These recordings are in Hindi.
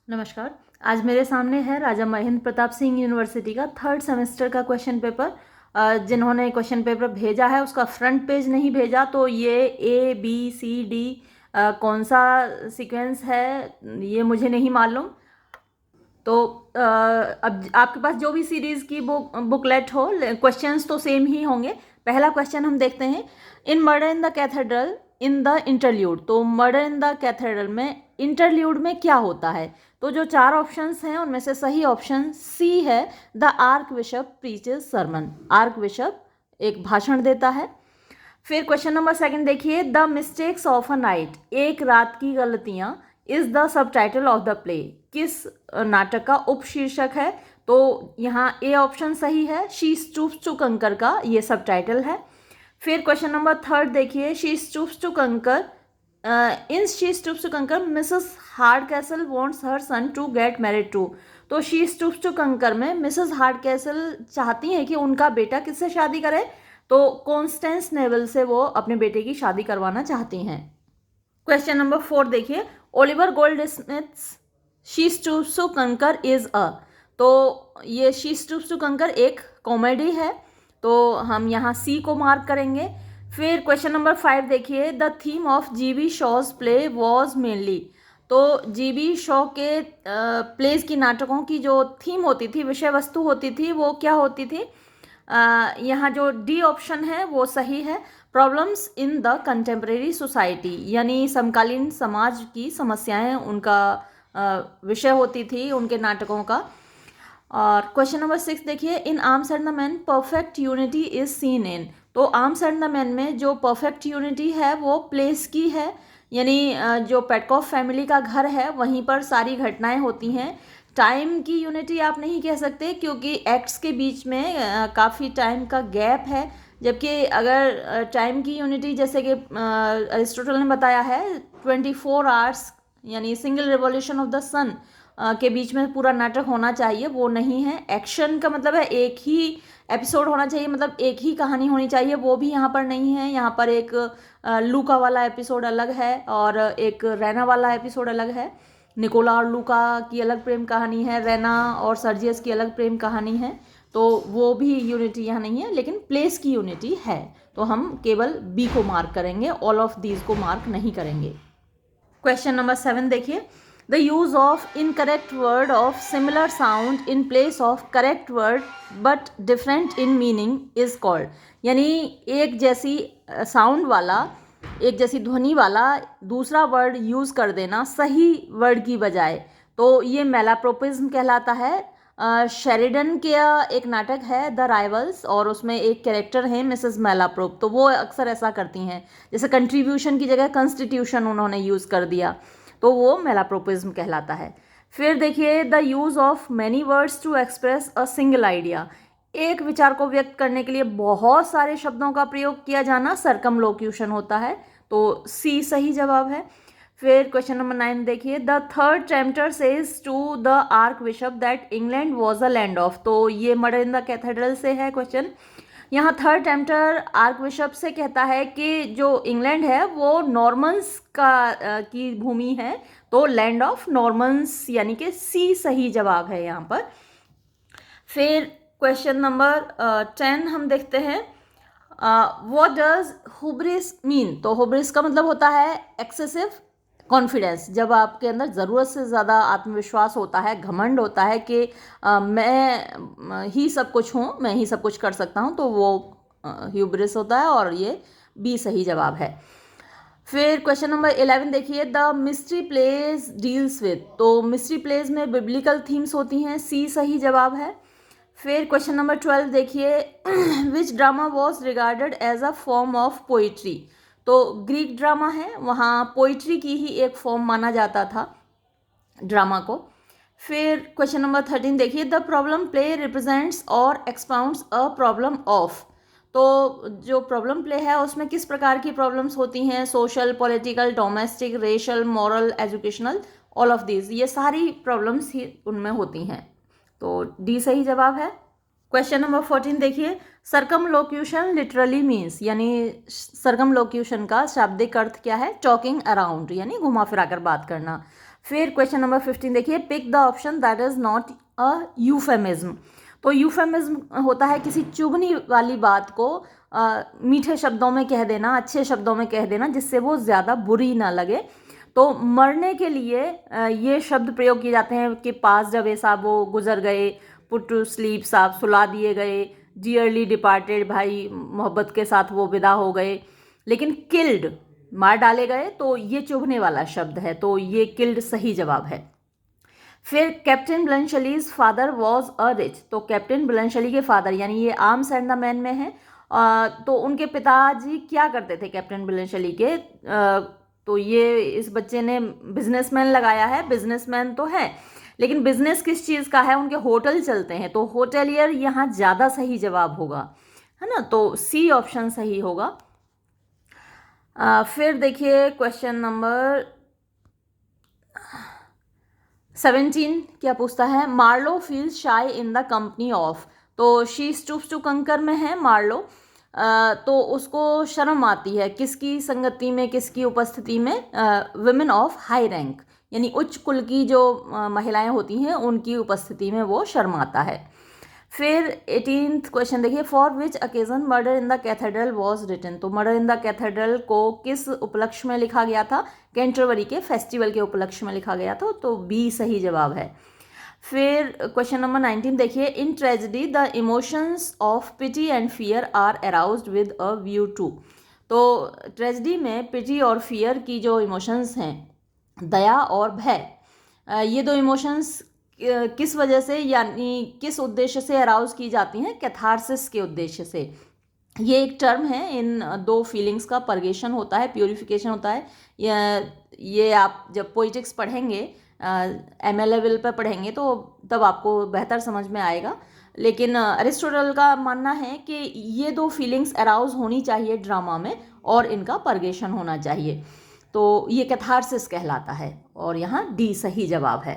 नमस्कार। आज मेरे सामने है राजा महेंद्र प्रताप सिंह यूनिवर्सिटी का थर्ड सेमेस्टर का क्वेश्चन पेपर। जिन्होंने क्वेश्चन पेपर भेजा है उसका फ्रंट पेज नहीं भेजा, तो ये ABCD कौन सा सीक्वेंस है ये मुझे नहीं मालूम। तो अब आपके पास जो भी सीरीज़ की बुकलेट हो, क्वेश्चंस तो सेम ही होंगे। पहला क्वेश्चन हम देखते हैं। In murder in the cathedral in the interlude, तो मर्डर इन द कैथेड्रल में इंटरल्यूड में क्या होता है? तो जो चार ऑप्शंस हैं उनमें से सही ऑप्शन सी है, the archbishop preaches sermon. Archbishop एक भाषण देता है। फिर क्वेश्चन नंबर सेकंड देखिए, the mistakes of a night, एक रात की गलतियां, is the subtitle of the play, किस नाटक का उपशीर्षक है? तो यहाँ ए ऑप्शन सही है, शी स्टूप्स टू कंकर का ये सब टाइटल है। फिर क्वेश्चन नंबर थर्ड देखिए, she stoops to conquer, in she stoops to conquer Mrs Hardcastle wants her son to get married to. तो शी स्टूप्स टू कंकर में मिसेस हार्ड कैसल चाहती हैं कि उनका बेटा किससे शादी करे, तो कॉन्स्टेंस नेवल से वो अपने बेटे की शादी करवाना चाहती हैं। क्वेश्चन नंबर 4 देखिए, Oliver गोल्डस्मिथ्स she stoops to conquer is a, तो ये शी स्टूप्स टू कंकर एक कॉमेडी है, तो हम यहाँ सी को मार्क करेंगे। फिर क्वेश्चन नंबर 5 देखिए, the theme of GB shows play was mainly, तो GB शॉ के प्लेज की नाटकों की जो थीम होती थी, विषय वस्तु होती थी, वो क्या होती थी? यहाँ जो डी ऑप्शन है वो सही है, problems in the contemporary society, यानी समकालीन समाज की समस्याएं उनका विषय होती थी उनके नाटकों का। और क्वेश्चन नंबर 6 देखिए, in arms and the man perfect unity is seen in, तो आर्म्स एंड द मैन में जो परफेक्ट यूनिटी है वो प्लेस की है, यानी जो पेटकॉफ फैमिली का घर है वहीं पर सारी घटनाएं होती हैं। टाइम की यूनिटी आप नहीं कह सकते क्योंकि एक्ट्स के बीच में काफ़ी टाइम का गैप है, जबकि अगर टाइम की यूनिटी जैसे कि अरिस्टोटल ने बताया है 24 आवर्स यानी सिंगल रिवॉल्यूशन ऑफ द सन के बीच में पूरा नाटक होना चाहिए, वो नहीं है। एक्शन का मतलब है एक ही एपिसोड होना चाहिए, मतलब एक ही कहानी होनी चाहिए, वो भी यहाँ पर नहीं है। यहाँ पर एक लूका वाला एपिसोड अलग है और एक रैना वाला एपिसोड अलग है। निकोला और लूका की अलग प्रेम कहानी है, रैना और सर्जियस की अलग प्रेम कहानी है, तो वो भी यूनिटी यहाँ नहीं है, लेकिन प्लेस की यूनिटी है। तो हम केवल बी को मार्क करेंगे, ऑल ऑफ दीज को मार्क नहीं करेंगे। क्वेश्चन नंबर 7 देखिए, the use of incorrect word of similar sound in place of correct word but different in meaning is called, यानी एक जैसी साउंड वाला, एक जैसी ध्वनि वाला दूसरा वर्ड यूज कर देना सही वर्ड की बजाय, तो ये मैलाप्रोपिज्म कहलाता है। शेरिडन के एक नाटक है द राइवल्स और उसमें एक कैरेक्टर है मिसेस मैलाप्रोप, तो वो अक्सर ऐसा करती हैं, जैसे कंट्रीब्यूशन की जगह कंस्टिट्यूशन उन्होंने यूज़ कर दिया, तो वो मैलाप्रोपिज्म कहलाता है। फिर देखिए, the use of many words to express a single idea, एक विचार को व्यक्त करने के लिए बहुत सारे शब्दों का प्रयोग किया जाना सर्कमलोक्यूशन होता है, तो सी सही जवाब है। फिर क्वेश्चन नंबर 9 देखिए, the third tempter says to the archbishop that England was a land of, तो ये मर्डर इन द कैथेड्रल से है क्वेश्चन। यहाँ थर्ड टेम्पटर आर्क बिशप से कहता है कि जो इंग्लैंड है वो नॉर्मन्स की भूमि है, तो लैंड ऑफ नॉर्मन्स, यानी कि सी सही जवाब है यहाँ पर। फिर क्वेश्चन नंबर 10 हम देखते हैं, व्हाट डज हुब्रिस मीन, तो हुब्रिस का मतलब होता है एक्सेसिव कॉन्फिडेंस, जब आपके अंदर ज़रूरत से ज़्यादा आत्मविश्वास होता है, घमंड होता है कि मैं ही सब कुछ हूँ, मैं ही सब कुछ कर सकता हूँ, तो वो ह्यूब्रिस होता है और ये बी सही जवाब है। फिर क्वेश्चन नंबर 11 देखिए, the mystery plays deals with, तो मिस्ट्री प्लेज में बिब्लिकल थीम्स होती हैं, सी सही जवाब है। फिर क्वेश्चन नंबर 12 देखिए, which drama was regarded as a form of poetry, तो ग्रीक ड्रामा है, वहाँ पोइट्री की ही एक फॉर्म माना जाता था ड्रामा को। फिर क्वेश्चन नंबर 13 देखिए, द प्रॉब्लम प्ले रिप्रेजेंट्स और एक्सपाउंड्स अ प्रॉब्लम ऑफ, तो जो प्रॉब्लम प्ले है उसमें किस प्रकार की प्रॉब्लम्स होती हैं? Social, political, domestic, racial, moral, educational, all of these, ये सारी प्रॉब्लम्स ही उनमें होती हैं, तो डी सही जवाब है। क्वेश्चन नंबर 14 देखिए, सर्कमलोक्यूशन लिटरली मीन्स, यानी सर्कमलोक्यूशन का शाब्दिक अर्थ क्या है? टॉकिंग अराउंड, यानी घुमा फिरा कर बात करना। फिर क्वेश्चन नंबर 15 देखिए, pick the option that is not a euphemism. तो यूफेमिज्म होता है किसी चुभने वाली बात को मीठे शब्दों में कह देना, अच्छे शब्दों में कह देना, जिससे वो ज़्यादा बुरी ना लगे। तो मरने के लिए ये शब्द प्रयोग किए जाते हैं कि पास जब साहब वो गुजर गए, पुट टू स्लीप साहब सुला दिए गए, डियरली डिपार्टेड भाई मोहब्बत के साथ वो विदा हो गए। लेकिन किल्ड मार डाले गए तो ये चुभने वाला शब्द है, तो ये किल्ड सही जवाब है। फिर captain Bluntschli's father was a rich. तो कैप्टन ब्लनशली के फादर यानी ये आर्म्स एंड द मैन में है, तो उनके पिताजी क्या करते थे कैप्टन ब्लनशली के, तो ये इस बच्चे ने बिजनेसमैन लगाया है, बिजनेसमैन तो है लेकिन बिजनेस किस चीज़ का है, उनके होटल चलते हैं, तो होटेलियर यहाँ ज़्यादा सही जवाब होगा, है ना, तो सी ऑप्शन सही होगा। फिर देखिए क्वेश्चन नंबर 17 क्या पूछता है, मार्लो फील्स शाई इन द कंपनी ऑफ। तो शी स्टूप्स टू कंकर में है मार्लो, तो उसको शर्म आती है किसकी संगति में, किसकी उपस्थिति में, वुमेन ऑफ हाई रैंक यानी उच्च कुल की जो महिलाएं होती हैं उनकी उपस्थिति में वो शर्माता है। फिर 18th क्वेश्चन देखिए, for which occasion murder in the cathedral was written. तो मर्डर इन द कैथेड्रल को किस उपलक्ष्य में लिखा गया था, कैंटरबरी के फेस्टिवल के उपलक्ष्य में लिखा गया था, तो बी सही जवाब है। फिर क्वेश्चन नंबर 19 देखिए, in tragedy the emotions of pity and fear are aroused with a view to. तो ट्रेजेडी में पिटी और फियर की जो इमोशंस हैं, दया और भय, ये दो इमोशंस किस वजह से यानी किस उद्देश्य से अराउज की जाती हैं, कैथारसिस के उद्देश्य से। ये एक टर्म है, इन दो फीलिंग्स का परगेशन होता है, प्योरिफिकेशन होता है। ये आप जब पोइटिक्स पढ़ेंगे, MA लेवल पर पढ़ेंगे तो तब आपको बेहतर समझ में आएगा। लेकिन अरिस्टोटल का मानना है कि ये दो फीलिंग्स अराउज होनी चाहिए ड्रामा में और इनका परगेशन होना चाहिए, तो ये कैथारसिस कहलाता है और यहाँ डी सही जवाब है।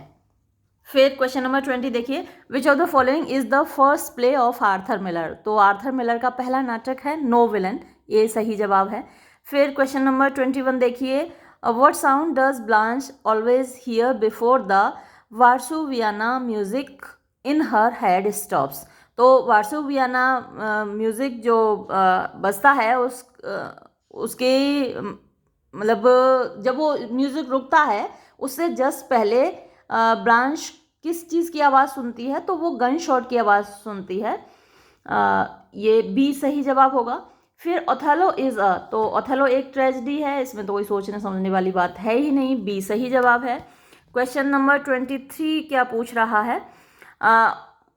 फिर क्वेश्चन नंबर 20 देखिए, which of the following is the first play of Arthur Miller. तो आर्थर मिलर का पहला नाटक है नो विलन, ये सही जवाब है। फिर क्वेश्चन नंबर 21 देखिए, what sound does Blanche always hear before the Varsouviana music in her head stops. तो वार्सोवियाना म्यूजिक जो बजता है उसके मतलब जब वो म्यूजिक रुकता है उससे जस्ट पहले ब्रांच किस चीज़ की आवाज़ सुनती है, तो वो गन शॉट की आवाज़ सुनती है, ये बी सही जवाब होगा। फिर ओथेलो इज़ अ, तो ओथेलो एक ट्रेजेडी है, इसमें तो कोई सोचने समझने वाली बात है ही नहीं, बी सही जवाब है। क्वेश्चन नंबर 23 क्या पूछ रहा है,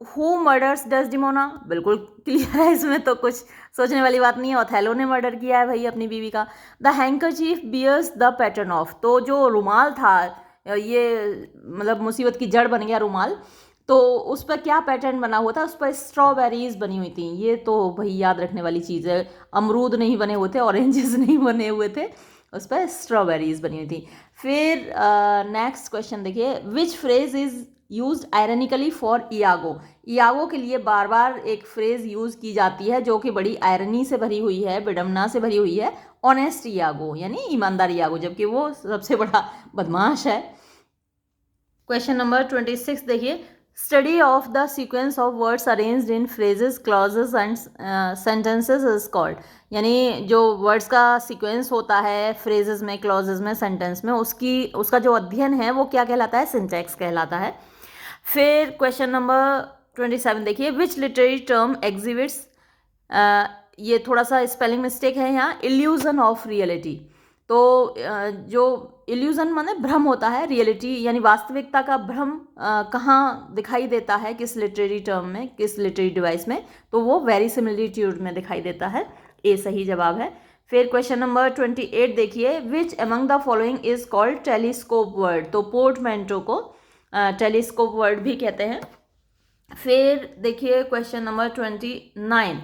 हु मर्डर्स डेस्डिमोना। बिल्कुल क्लियर है, इसमें तो कुछ सोचने वाली बात नहीं है, ओथेलो ने मर्डर किया है भाई अपनी बीवी का। The handkerchief bears the pattern of. तो जो रुमाल था, ये मतलब मुसीबत की जड़ बन गया रुमाल, तो उस पर क्या पैटर्न बना हुआ था, उस पर स्ट्रॉबेरीज बनी हुई थी। ये तो भाई याद रखने वाली चीज़ है, अमरूद नहीं बने हुए थे, ऑरेंजेस नहीं बने हुए थे, उस पर स्ट्रॉबेरीज बनी हुई थी। फिर नेक्स्ट क्वेश्चन देखिए, which phrase is used ironically for Iago. Iago के लिए बार बार एक फ्रेज यूज की जाती है जो कि बड़ी आयरनी से भरी हुई है, विडम्बना से भरी हुई है, ऑनेस्ट इयागो यानी ईमानदार इयागो, जबकि वो सबसे बड़ा बदमाश है। क्वेश्चन नंबर 26 देखिए, study of the sequence of words arranged in phrases clauses and sentences is called. यानी जो वर्ड्स का सीक्वेंस होता है फ्रेजेस में, क्लॉजेस में, सेंटेंस में, उसका जो अध्ययन है वो क्या कहलाता है, सिंटैक्स कहलाता है। फिर क्वेश्चन नंबर 27 देखिए, विच लिटरेरी टर्म एग्जिबिट्स, ये थोड़ा सा स्पेलिंग मिस्टेक है यहाँ, इल्यूजन ऑफ रियलिटी। तो जो इल्यूजन माने भ्रम होता है, रियलिटी यानी वास्तविकता का भ्रम कहाँ दिखाई देता है, किस लिटरेरी टर्म में, किस लिटरेरी डिवाइस में, तो वो वेरिसिमिलिट्यूड में दिखाई देता है, ए सही जवाब है। फिर क्वेश्चन नंबर 28 देखिए, which among the following is called telescope word. तो पोर्टमैंटो को टेलीस्कोप वर्ड भी कहते हैं। फिर देखिए question number 29,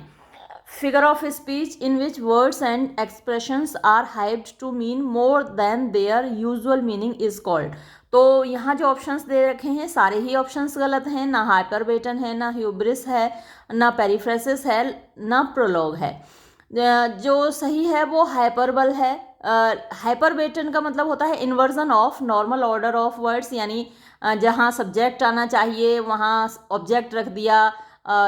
figure of speech in which words and expressions are hyped to mean more than their usual meaning is called. तो यहाँ जो ऑप्शंस दे रखे हैं सारे ही ऑप्शंस गलत हैं, ना हाइपरबेटन है, ना ह्यूब्रिस है, ना पेरिफ्रेसिस है, ना प्रोलॉग है। जो सही है वो हाइपरबल है, हाइपरबेटन का मतलब होता है inversion of normal order of words, यानी जहाँ सब्जेक्ट आना चाहिए वहाँ ऑब्जेक्ट रख दिया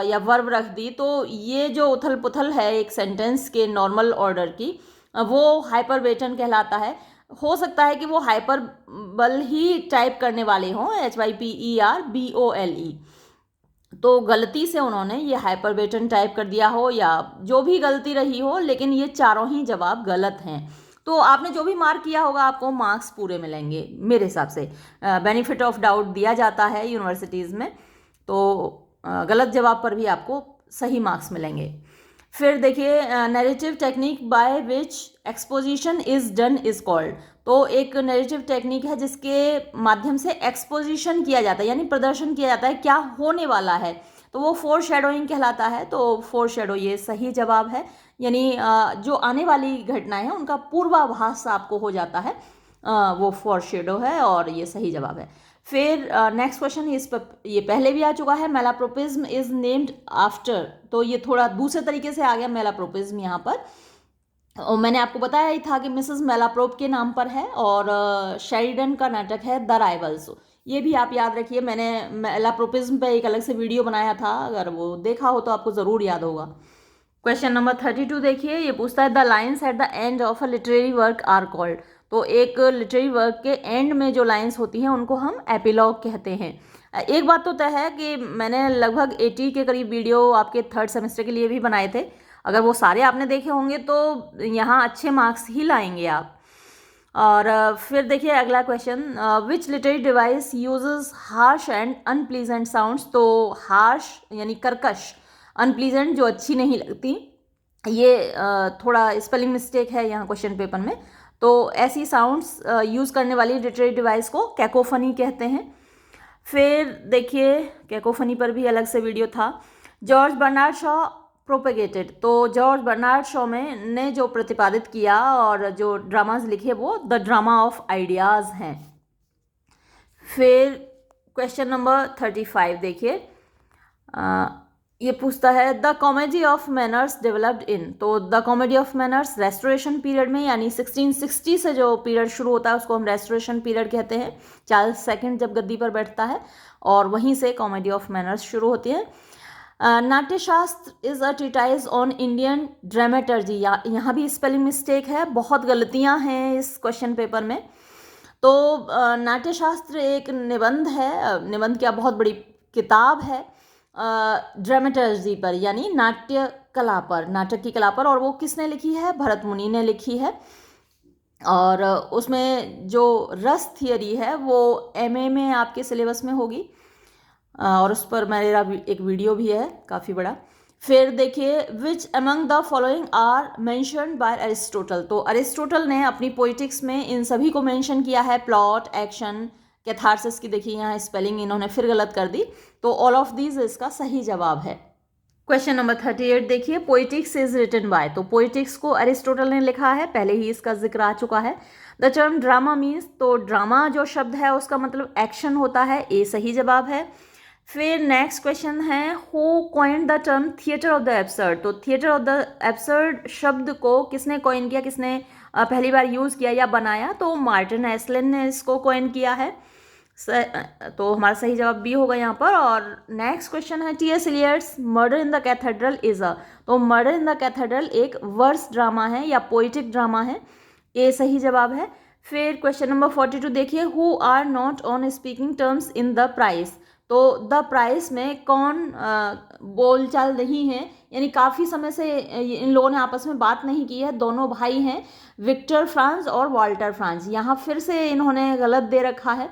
या वर्ब रख दी। तो ये जो उथल पुथल है एक सेंटेंस के नॉर्मल ऑर्डर की, वो हाइपरबेटन कहलाता है। हो सकता है कि वो हाइपरबल ही टाइप करने वाले हों, HYPERBOLE, तो गलती से उन्होंने ये हाइपरबेटन टाइप कर दिया हो या जो भी गलती रही हो, लेकिन ये चारों ही जवाब गलत हैं। तो आपने जो भी मार्क किया होगा आपको मार्क्स पूरे मिलेंगे मेरे हिसाब से। बेनिफिट ऑफ डाउट दिया जाता है यूनिवर्सिटीज़ में, तो गलत जवाब पर भी आपको सही मार्क्स मिलेंगे। फिर देखिए narrative technique by which exposition is done is called. तो एक नैरेटिव टेक्निक है जिसके माध्यम से एक्सपोजिशन किया जाता है, यानी प्रदर्शन किया जाता है क्या होने वाला है, तो वो फोर शेडोइंग कहलाता है। तो फोर शेडो ये सही जवाब है, यानी जो आने वाली घटनाएं हैं उनका पूर्वाभास आपको हो जाता है, वो फोर शेडो है और ये सही जवाब है। फिर नेक्स्ट क्वेश्चन, इस पर ये पहले भी आ चुका है, मेलाप्रोपिज्म इज नेम्ड आफ्टर। तो ये थोड़ा दूसरे तरीके से आ गया मेलाप्रोपिज्म यहाँ पर, और मैंने आपको बताया ही था कि मिसेस मेलाप्रोप के नाम पर है, और शेरिडन का नाटक है द राइवल्स। ये भी आप याद रखिए, मैंने मेलाप्रोपिज्म पे एक अलग से वीडियो बनाया था, अगर वो देखा हो तो आपको ज़रूर याद होगा। क्वेश्चन नंबर 32 देखिए, ये पूछता है the lines at the end of a literary work are called. तो एक लिटरेरी वर्क के एंड में जो लाइन्स होती हैं उनको हम एपिलॉग कहते हैं। एक बात तो तय है कि मैंने लगभग 80 के करीब वीडियो आपके थर्ड सेमेस्टर के लिए भी बनाए थे, अगर वो सारे आपने देखे होंगे तो यहाँ अच्छे मार्क्स ही लाएंगे आप। और फिर देखिए अगला question, which literary device uses harsh and unpleasant sounds. तो हार्श यानी कर्कश, अनप्लीजेंट जो अच्छी नहीं लगती, ये थोड़ा स्पेलिंग मिस्टेक है यहाँ क्वेश्चन पेपर में। तो ऐसी साउंड्स यूज़ करने वाली लिटरेरी डिवाइस को कैकोफनी कहते हैं। फिर देखिए कैकोफनी पर भी अलग से वीडियो था। George Bernard Shaw propagated. तो जॉर्ज बर्नार्ड शॉ में ने जो प्रतिपादित किया और जो ड्रामाज लिखे वो द ड्रामा ऑफ आइडियाज़ हैं। फिर क्वेश्चन नंबर 35 देखिए, ये पूछता है the comedy of manners developed in. तो the comedy of manners restoration period में, यानी 1660 से जो पीरियड शुरू होता है उसको हम रेस्टोरेशन पीरियड कहते हैं। चार्ल्स सेकंड जब गद्दी पर बैठता है और वहीं से कॉमेडी ऑफ मैनर्स शुरू होती है। Natyashastra is a treatise on Indian dramaturgy. यहाँ भी स्पेलिंग मिस्टेक है, बहुत गलतियाँ हैं इस क्वेश्चन पेपर में। तो नाट्यशास्त्र एक निबंध है, निबंध क्या बहुत बड़ी किताब है ड्रामेटर्जी पर, यानी नाट्य कला पर, नाटक की कला पर। और वो किसने लिखी है? भरत मुनि ने लिखी है। और उसमें जो रस थियरी है वो MA में आपके सिलेबस में होगी, और उस पर मेरा एक वीडियो भी है काफ़ी बड़ा। फिर देखिए which among the following are mentioned by Aristotle. तो अरिस्टोटल ने अपनी पोइटिक्स में इन सभी को मेंशन किया है, प्लॉट, एक्शन, कैथारसिस की देखिए यहाँ स्पेलिंग इन्होंने फिर गलत कर दी। तो ऑल ऑफ दीज इसका सही जवाब है। क्वेश्चन नंबर 38 देखिए, पोइटिक्स इज रिटन बाय। तो पोइटिक्स को अरिस्टोटल ने लिखा है, पहले ही इसका जिक्र आ चुका है। द टर्म ड्रामा मीन्स, तो ड्रामा जो शब्द है उसका मतलब एक्शन होता है, ए सही जवाब है। फिर नेक्स्ट क्वेश्चन है who coined the term theatre of the absurd. तो थिएटर ऑफ द एब्सर्ड शब्द को किसने कॉइन किया, किसने पहली बार यूज़ किया या बनाया? तो मार्टिन एस्लिन ने इसको कॉइन किया है। तो हमारा सही जवाब बी होगा यहाँ पर। और नेक्स्ट क्वेश्चन है T.S. Eliot's murder in the cathedral is a. तो मर्डर इन द कैथेड्रल एक वर्स ड्रामा है या पोइटिक ड्रामा है, ए सही जवाब है। फिर क्वेश्चन नंबर 42 देखिए, who are not on speaking terms in the price. तो द प्राइस में कौन बोलचाल नहीं है, यानी काफ़ी समय से इन लोगों ने आपस में बात नहीं की है। दोनों भाई हैं, विक्टर फ्रांस और वाल्टर फ्रांस। यहाँ फिर से इन्होंने गलत दे रखा है।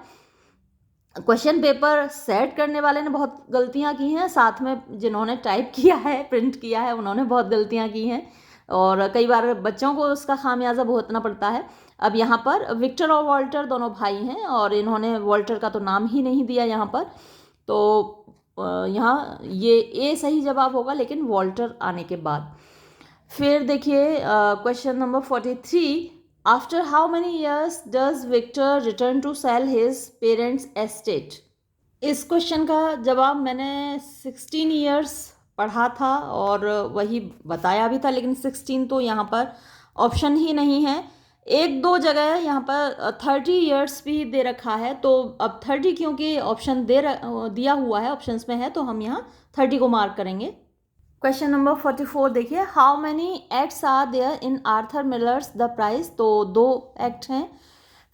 क्वेश्चन पेपर सेट करने वाले ने बहुत गलतियां की हैं, साथ में जिन्होंने टाइप किया है, प्रिंट किया है, उन्होंने बहुत गलतियां की हैं, और कई बार बच्चों को उसका खामियाजा भुगतना पड़ता है। अब यहाँ पर विक्टर और वॉल्टर दोनों भाई हैं, और इन्होंने वॉल्टर का तो नाम ही नहीं दिया यहाँ पर। तो यहाँ ये ए सही जवाब होगा, लेकिन वॉल्टर आने के बाद। फिर देखिए question number 43, after how many years does Victor return to sell his parents estate. इस क्वेश्चन का जवाब मैंने 16 ईयर्स पढ़ा था और वही बताया भी था, लेकिन 16 तो यहाँ पर ऑप्शन ही नहीं है। एक दो जगह यहाँ पर 30 ईयर्स भी दे रखा है, तो अब 30 क्योंकि ऑप्शन दिया हुआ है, ऑप्शंस में है, तो हम यहाँ 30 को मार्क करेंगे। क्वेश्चन नंबर 44 देखिए, how many acts are there in Arthur Miller's the prize, तो 2 एक्ट हैं।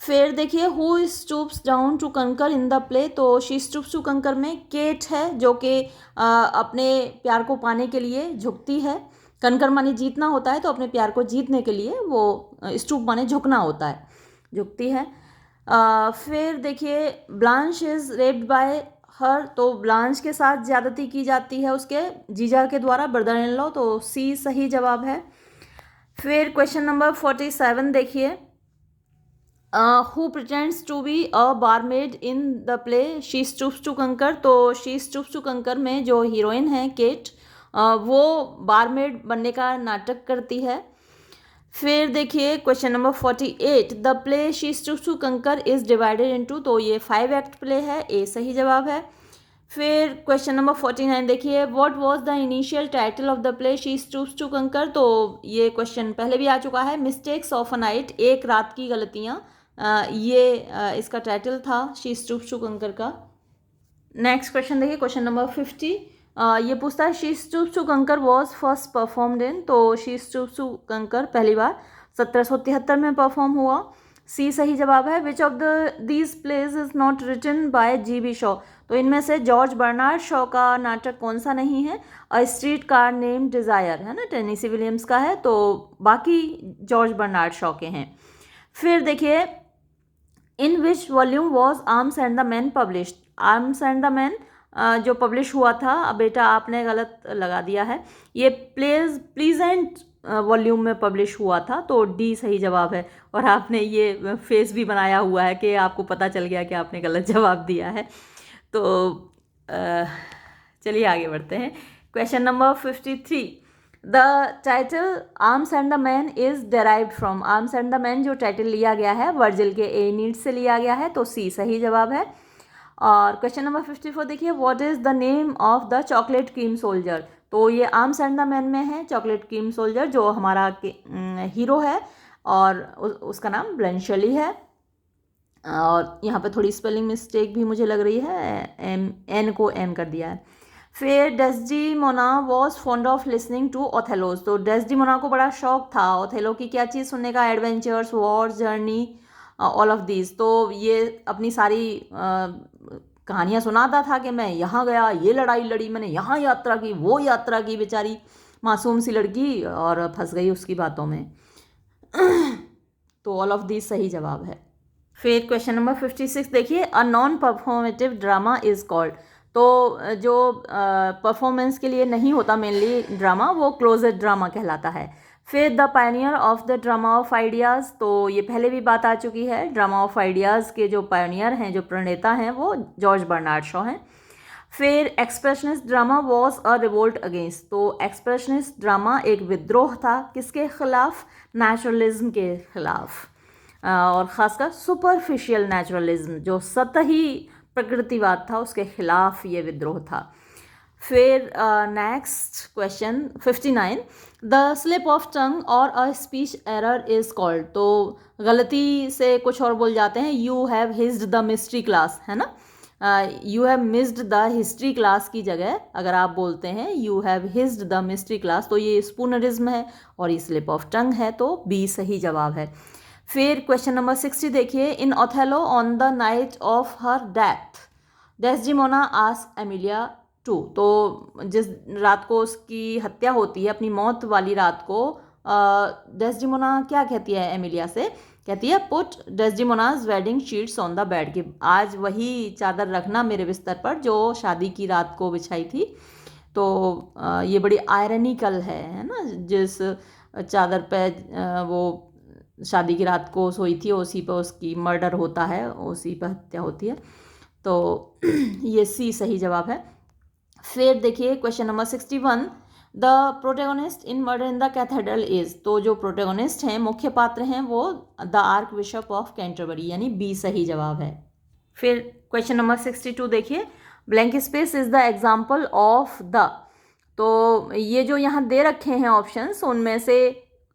फिर देखिए, who stoops down to conquer in the play, तो शी स्टूप्स टू कंकर में केट है जो कि अपने प्यार को पाने के लिए झुकती है। कंकर माने जीतना होता है, तो अपने प्यार को जीतने के लिए वो स्टूप माने झुकना होता है, झुकती है। फिर देखिए, ब्लांश इज रेप्ड बाय हर, तो ब्लांच के साथ ज़्यादती की जाती है उसके जीजा के द्वारा, ब्रदर इन लॉ, तो सी सही जवाब है। फिर क्वेश्चन नंबर 47 देखिए, who pretends to be a barmaid in the play she stoops to conquer, तो शी स्टूप्स टू कंकर में जो हीरोइन है केट, वो बारमेड बनने का नाटक करती है। फिर देखिए question number 48, the play she stoops to conquer is divided into, तो ये 5 एक्ट प्ले है, ए सही जवाब है। फिर क्वेश्चन नंबर 49 देखिए, what was the initial title of the play she stoops to conquer, तो ये क्वेश्चन पहले भी आ चुका है, मिस्टेक्स ऑफ अ नाइट, एक रात की गलतियाँ, इसका टाइटल था शी स्टूप्स टू कंकर का। नेक्स्ट क्वेश्चन देखिए, क्वेश्चन नंबर 50, ये पूछता है शी स्टूप्स टू कंकर वॉज फर्स्ट परफॉर्म्ड इन, तो शी स्टूप्स टू कंकर पहली बार 1773 में परफॉर्म हुआ, सी सही जवाब है। Which of these plays is not written by GB. Shaw, तो इनमें से जॉर्ज बर्नार्ड शॉ का नाटक कौन सा नहीं है, अ स्ट्रीट कार नेम डिज़ायर है ना, टेनेसी विलियम्स का है, तो बाकी जॉर्ज बर्नार्ड शॉ के हैं। फिर देखिए, in which volume was arms and the man published, arms and the man जो पब्लिश हुआ था, बेटा आपने गलत लगा दिया है, ये प्लीजेंट वॉल्यूम में पब्लिश हुआ था, तो डी सही जवाब है। और आपने ये फेस भी बनाया हुआ है कि आपको पता चल गया कि आपने गलत जवाब दिया है। तो चलिए आगे बढ़ते हैं। Question number 53, the title arms and the man is derived from, arms and the man जो टाइटल लिया गया है वर्जिल के एनीड से लिया गया है, तो सी सही जवाब है। और क्वेश्चन नंबर 54 देखिए, what is the name of the chocolate cream soldier, तो ये आर्म्स एंड द मैन में है, चॉकलेट क्रीम सोल्जर जो हमारा हीरो है, और उसका नाम ब्लेंशली है। और यहाँ पे थोड़ी स्पेलिंग मिस्टेक भी मुझे लग रही है, एन को एम कर दिया है। फिर Desdemona was fond of listening to Othello's, तो डेस्डीमोना को बड़ा शौक था ओथेलो की क्या चीज़ सुनने का, adventures, Wars, journey, all of these, तो ये अपनी सारी कहानियाँ सुनाता था कि मैं यहाँ गया, ये लड़ाई लड़ी, मैंने यहाँ यात्रा की, वो यात्रा की, बेचारी मासूम सी लड़की और फंस गई उसकी बातों में। तो ऑल ऑफ दीज सही जवाब है। फिर क्वेश्चन नंबर 56 देखिए, a non performative drama is called, तो जो परफॉर्मेंस के लिए नहीं होता मेनली ड्रामा, वो क्लोजेड ड्रामा कहलाता है। फिर the Pioneer of the drama of ideas, तो ये पहले भी बात आ चुकी है, ड्रामा ऑफ आइडियाज़ के जो पायनियर हैं, जो प्रणेता हैं, वो जॉर्ज बर्नार्ड शॉ हैं। फिर expressionist drama was a revolt against, तो एक्सप्रेशनिस्ट ड्रामा एक विद्रोह था, किसके खिलाफ, नेचुरलिज्म के खिलाफ, और ख़ासकर सुपरफिशियल नेचुरलिज्म जो सतही प्रकृतिवाद था, उसके खिलाफ ये विद्रोह था। फिर next question 59, the slip of tongue or a speech error is called, तो गलती से कुछ और बोल जाते हैं, you have hissed the mystery class, है ना, you have missed the history class की जगह अगर आप बोलते हैं you have hissed the mystery class, तो ये स्पूनरिज्म है और ये स्लिप ऑफ टंग है, तो बी सही जवाब है। फिर क्वेश्चन नंबर 60 देखिए, in Othello on the night of her death Desdemona asked Emilia to, तो जिस रात को उसकी हत्या होती है, अपनी मौत वाली रात को, डेस्डिमोना क्या कहती है एमिलिया से, कहती है put Desdemona's wedding sheets on the bed, कि आज वही चादर रखना मेरे बिस्तर पर जो शादी की रात को बिछाई थी। तो ये बड़ी आयरनिकल है ना, जिस चादर पे वो शादी की रात को सोई थी, उसी पर उसकी मर्डर होता है, उसी पर हत्या होती है, तो ये सी सही जवाब है। फिर देखिए question number 61, the protagonist in murder in the cathedral is, तो जो प्रोटेगोनिस्ट हैं, मुख्य पात्र हैं, वो the arc bishop of Canterbury, यानी बी सही जवाब है। फिर क्वेश्चन नंबर 62 देखिए, blank space is the example of the, तो ये जो यहाँ दे रखे हैं ऑप्शंस, उनमें से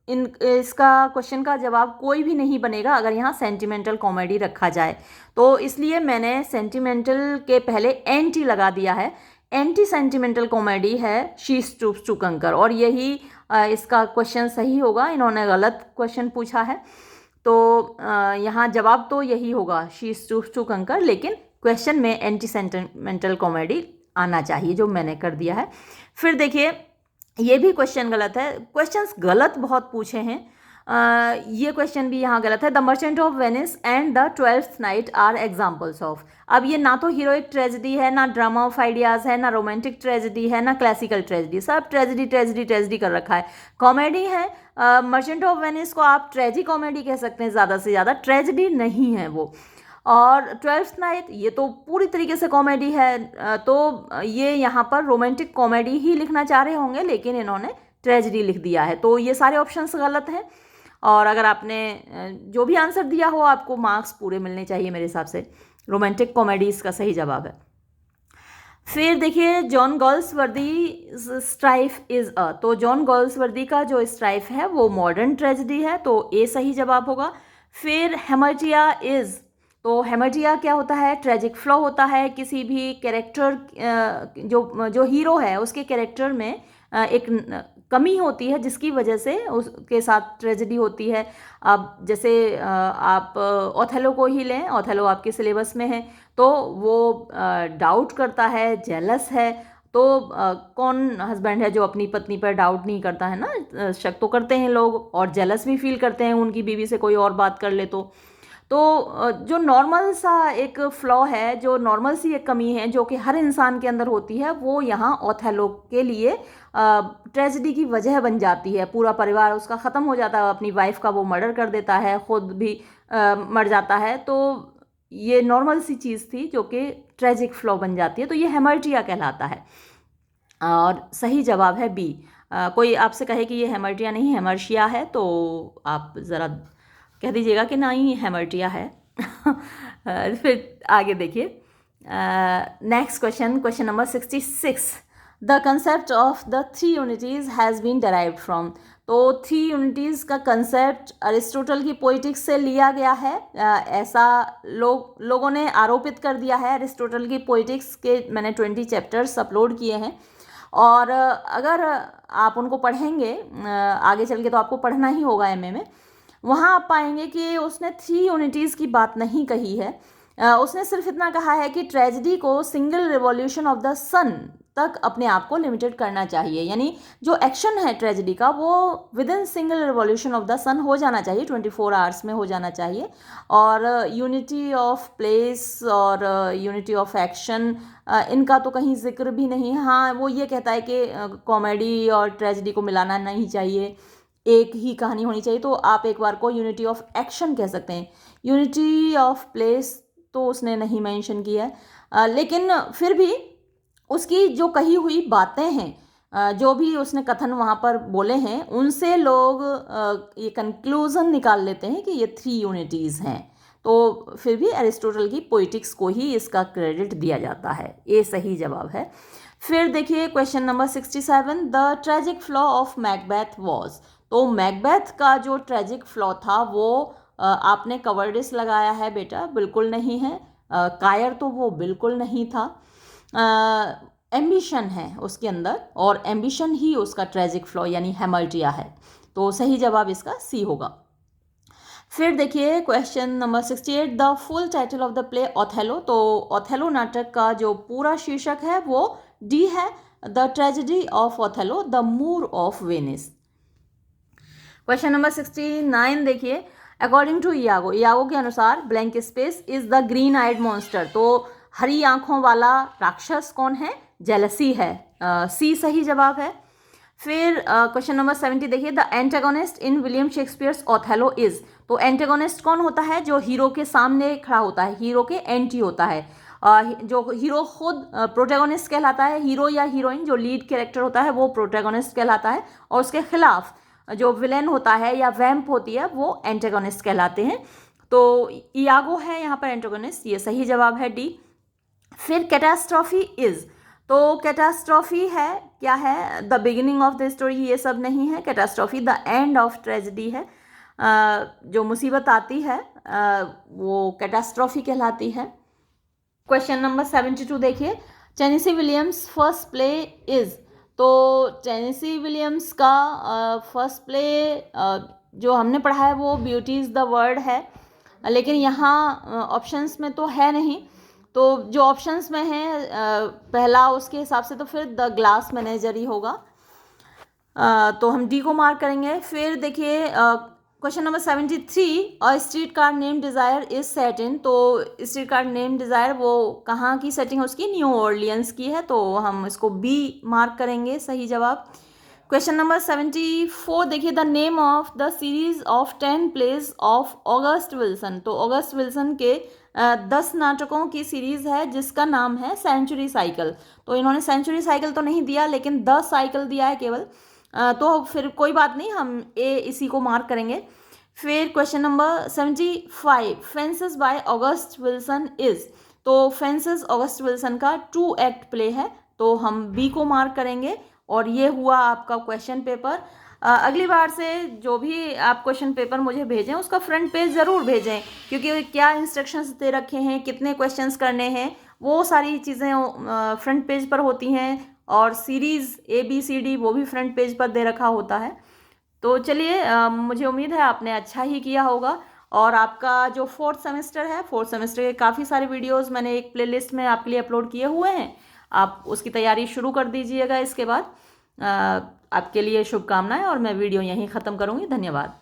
इसका क्वेश्चन का जवाब कोई भी नहीं बनेगा अगर यहाँ सेंटिमेंटल कॉमेडी रखा जाए। तो इसलिए मैंने सेंटिमेंटल के पहले एंटी लगा दिया है। एंटी सेंटिमेंटल कॉमेडी है शी स्टूप्स टू कंकर, और यही इसका क्वेश्चन सही होगा। इन्होंने गलत क्वेश्चन पूछा है, तो यहाँ जवाब तो यही होगा शी स्टूप्स टू कंकर, लेकिन क्वेश्चन में एंटी सेंटिमेंटल कॉमेडी आना चाहिए, जो मैंने कर दिया है। फिर देखिए ये भी क्वेश्चन गलत है। क्वेश्चंस गलत बहुत पूछे हैं। ये क्वेश्चन भी यहाँ गलत है। The merchant of Venice and the 12th night are examples of. अब ये ना तो हीरोइक ट्रेजेडी है, ना ड्रामा ऑफ आइडियाज़ है, ना रोमांटिक ट्रेजेडी है, ना क्लासिकल ट्रेजेडी। सब ट्रेजेडी ट्रेजेडी ट्रेजेडी कर रखा है। कॉमेडी है। मर्चेंट ऑफ वेनिस को आप ट्रेजी कॉमेडी कह सकते हैं, ज़्यादा से ज़्यादा ट्रेजेडी नहीं है वो। और 12th नाइट ये तो पूरी तरीके से कॉमेडी है, तो ये यहाँ पर रोमांटिक कॉमेडी ही लिखना चाह रहे होंगे, लेकिन इन्होंने ट्रेजेडी लिख दिया है। तो ये सारे ऑप्शंस गलत हैं, और अगर आपने जो भी आंसर दिया हो आपको मार्क्स पूरे मिलने चाहिए मेरे हिसाब से। रोमांटिक कॉमेडी इसका सही जवाब है। फिर देखिए John Galsworthy strife is a, तो जॉन गॉल्सवर्दी का जो स्ट्राइफ है वो मॉडर्न ट्रेजेडी है, तो ए सही जवाब होगा। फिर हेमर्जिया इज, तो हेमर्जिया क्या होता है? ट्रेजिक फ्लॉ होता है। किसी भी कैरेक्टर जो हीरो है उसके कैरेक्टर में एक कमी होती है, जिसकी वजह से उसके साथ ट्रेजेडी होती है। अब जैसे आप ओथेलो को ही लें, ओथेलो आपके सिलेबस में है, तो वो डाउट करता है, जेलस है। तो कौन हस्बैंड है जो अपनी पत्नी पर डाउट नहीं करता है ना? शक तो करते हैं लोग, और जेलस भी फील करते हैं उनकी बीवी से कोई और बात कर ले तो जो नॉर्मल सा एक फ्लॉ है, जो नॉर्मल सी एक कमी है जो कि हर इंसान के अंदर होती है, वो यहाँ ओथेलो के लिए ट्रेजेडी की वजह बन जाती है। पूरा परिवार उसका ख़त्म हो जाता है, अपनी वाइफ का वो मर्डर कर देता है, ख़ुद भी मर जाता है। तो ये नॉर्मल सी चीज़ थी जो कि ट्रेजिक फ्लॉ बन जाती है, तो ये हेमर्जिया कहलाता है, और सही जवाब है बी। कोई आपसे कहे कि ये हेमर्जिया नहीं हेमर्शिया है, तो आप ज़रा कह दीजिएगा कि नहीं हेमर्जिया है। फिर आगे देखिए next question, question number 66। The concept of the 3 unities has been derived from, तो 3 यूनिटीज़ का कंसेप्ट अरिस्टोटल की पोइटिक्स से लिया गया है। ऐसा लोगों ने आरोपित कर दिया है। अरिस्टोटल की पोइटिक्स के मैंने 20 चैप्टर्स अपलोड किए हैं, और अगर आप उनको पढ़ेंगे आगे चल के, तो आपको पढ़ना ही होगा एमए में, वहाँ आप पाएंगे कि उसने 3 यूनिटीज़ की बात नहीं कही है। उसने सिर्फ इतना कहा है कि ट्रेजेडी को सिंगल रिवॉल्यूशन ऑफ द सन तक अपने आप को लिमिटेड करना चाहिए, यानी जो एक्शन है ट्रेजेडी का वो within single revolution of the sun हो जाना चाहिए, 24 आवर्स में हो जाना चाहिए। और यूनिटी ऑफ प्लेस और यूनिटी ऑफ एक्शन इनका तो कहीं जिक्र भी नहीं है। हाँ, वो ये कहता है कि कॉमेडी और ट्रेजेडी को मिलाना नहीं चाहिए, एक ही कहानी होनी चाहिए। तो आप एक बार को यूनिटी ऑफ एक्शन कह सकते हैं। यूनिटी ऑफ प्लेस तो उसने नहीं मेंशन किया है, लेकिन फिर भी उसकी जो कही हुई बातें हैं, जो भी उसने कथन वहाँ पर बोले हैं, उनसे लोग ये कंक्लूज़न निकाल लेते हैं कि ये 3 यूनिटीज़ हैं। तो फिर भी एरिस्टोटल की पोइटिक्स को ही इसका क्रेडिट दिया जाता है। ये सही जवाब है। फिर देखिए question number 67। The tragic flaw of Macbeth was, तो मैकबेथ का जो ट्रेजिक फ्लॉ था वो आपने कवर्डिस लगाया है बेटा, बिल्कुल नहीं है। कायर तो वो बिल्कुल नहीं था। एम्बिशन है उसके अंदर, और एम्बिशन ही उसका ट्रेजिक फ्लॉ यानी हेमर्जिया है। तो सही जवाब इसका सी होगा। फिर देखिए question number 68। The full title of the play Othello, तो ओथेलो नाटक का जो पूरा शीर्षक है वो डी है, the tragedy of Othello the Moor of Venice. Question number 69 देखिए। अकॉर्डिंग टू इयागो, इयागो के अनुसार blank space is the green eyed monster, तो हरी आंखों वाला राक्षस कौन है? जेलसी है। सी सही जवाब है। फिर क्वेश्चन नंबर 70 देखिए। The antagonist in William Shakespeare's Othello is, तो एंटागोनिस्ट कौन होता है? जो हीरो के सामने खड़ा होता है, हीरो के एंटी होता है। जो हीरो खुद प्रोटैगोनिस्ट कहलाता है, हीरो या हीरोइन जो लीड कैरेक्टर होता है वो प्रोटैगोनिस्ट कहलाता है, और उसके खिलाफ जो विलेन होता है या वैम्प होती है वो एंटागोनिस्ट कहलाते हैं। तो इयागो है यहाँ पर एंटागोनिस्ट, ये सही जवाब है डी। फिर कैटास्ट्रॉफी इज, तो कैटास्ट्रॉफी है, क्या है, the beginning of the story, ये सब नहीं है। Catastrophe the end of tragedy है। जो मुसीबत आती है वो कैटास्ट्रॉफी कहलाती है। क्वेश्चन नंबर 72 देखिए, Tennessee Williams first play is. तो टेनेसी विलियम्स का फर्स्ट प्ले जो हमने पढ़ा है वो ब्यूटी इज़ द वर्ड है, लेकिन यहाँ ऑप्शंस में तो है नहीं। तो जो ऑप्शंस में है पहला, उसके हिसाब से तो फिर द ग्लास मैनेजर ही होगा। तो हम डी को मार्क करेंगे। फिर देखिए question number 73, a streetcar name desire is set in. तो स्ट्रीट कार नेम डिज़ायर वो कहाँ की सेटिंग है उसकी, न्यू ऑरलियंस की है, तो हम इसको बी मार्क करेंगे सही जवाब। क्वेश्चन नंबर 74 देखिए, the name of the series of 10 plays of August Wilson. तो ऑगस्ट विल्सन के 10 नाटकों की सीरीज है जिसका नाम है सेंचुरी साइकिल। तो इन्होंने सेंचुरी साइकिल तो नहीं दिया, लेकिन 10 साइकिल दिया है केवल। तो फिर कोई बात नहीं, हम ए इसी को मार्क करेंगे। फिर question number 75, fences by August Wilson is. तो फेंसेस ऑगस्ट विल्सन का 2 एक्ट प्ले है, तो हम बी को मार्क करेंगे। और ये हुआ आपका क्वेश्चन पेपर। अगली बार से जो भी आप क्वेश्चन पेपर मुझे भेजें उसका फ्रंट पेज ज़रूर भेजें, क्योंकि क्या इंस्ट्रक्शंस दे रखे हैं, कितने क्वेश्चंस करने हैं, वो सारी चीज़ें फ्रंट पेज पर होती हैं। और सीरीज़ ABCD वो भी फ्रंट पेज पर दे रखा होता है। तो चलिए, मुझे उम्मीद है आपने अच्छा ही किया होगा। और आपका जो 4th सेमेस्टर है, 4th सेमेस्टर के काफ़ी सारे वीडियोस मैंने एक प्लेलिस्ट में आपके लिए अपलोड किए हुए हैं। आप उसकी तैयारी शुरू कर दीजिएगा। इसके बाद आपके लिए शुभकामनाएं, और मैं वीडियो यहीं ख़त्म करूँगी। धन्यवाद।